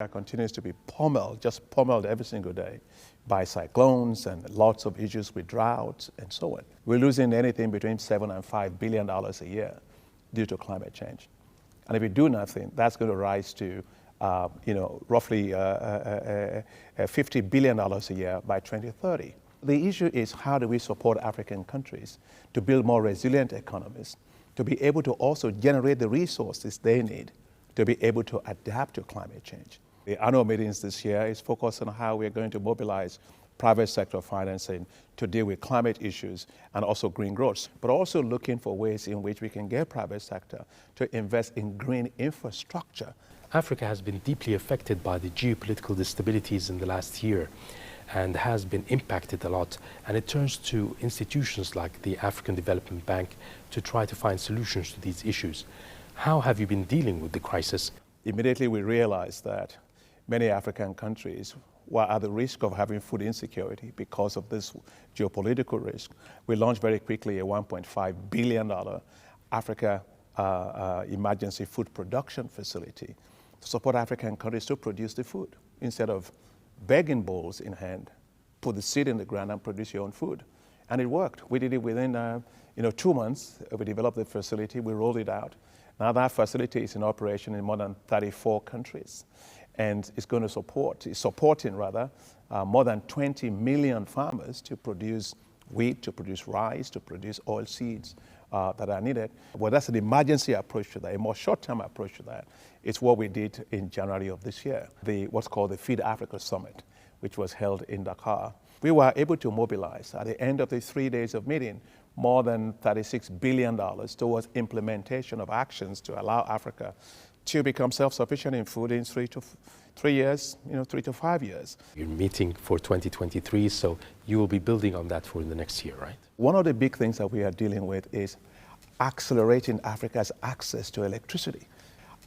It continues to be pummeled, just pummeled every single day by cyclones and lots of issues with droughts and so on. We're losing anything between $7 and $5 billion a year due to climate change. And if we do nothing, that's going to rise to roughly $50 billion a year by 2030. The issue is, how do we support African countries to build more resilient economies, to be able to also generate the resources they need to be able to adapt to climate change. The annual meetings this year is focused on how we're going to mobilize private sector financing to deal with climate issues and also green growth, but also looking for ways in which we can get private sector to invest in green infrastructure. Africa has been deeply affected by the geopolitical instabilities in the last year and has been impacted a lot, and it turns to institutions like the African Development Bank to try to find solutions to these issues. How have you been dealing with the crisis? Immediately we realized that many African countries were at the risk of having food insecurity because of this geopolitical risk. We launched very quickly a $1.5 billion Africa emergency food production facility to support African countries to produce the food. Instead of begging bowls in hand, put the seed in the ground and produce your own food. And it worked. We did it within 2 months. We developed the facility, we rolled it out. Now that facility is in operation in more than 34 countries. And it's supporting more than 20 million farmers to produce wheat, to produce rice, to produce oil seeds that are needed. Well, that's an emergency approach to that. A more short-term approach to that is what we did in January of this year, what's called the Feed Africa Summit, which was held in Dakar. We were able to mobilize, at the end of the 3 days of meeting, more than $36 billion towards implementation of actions to allow Africa to become self-sufficient in food in 3 to 5 years. You're meeting for 2023, so you will be building on that for the next year, right? One of the big things that we are dealing with is accelerating Africa's access to electricity.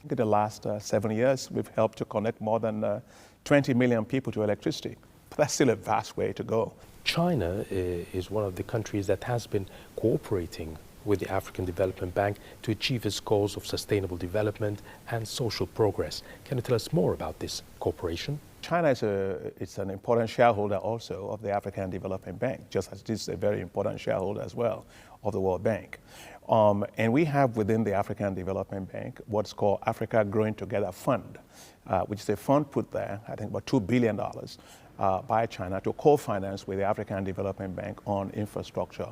In the last 7 years, we've helped to connect more than 20 million people to electricity. But that's still a vast way to go. China is one of the countries that has been cooperating with the African Development Bank to achieve its goals of sustainable development and social progress. Can you tell us more about this cooperation? China is an important shareholder also of the African Development Bank, just as it is a very important shareholder as well of the World Bank. And we have within the African Development Bank what's called Africa Growing Together Fund, which is a fund put there, I think about $2 billion by China to co-finance with the African Development Bank on infrastructure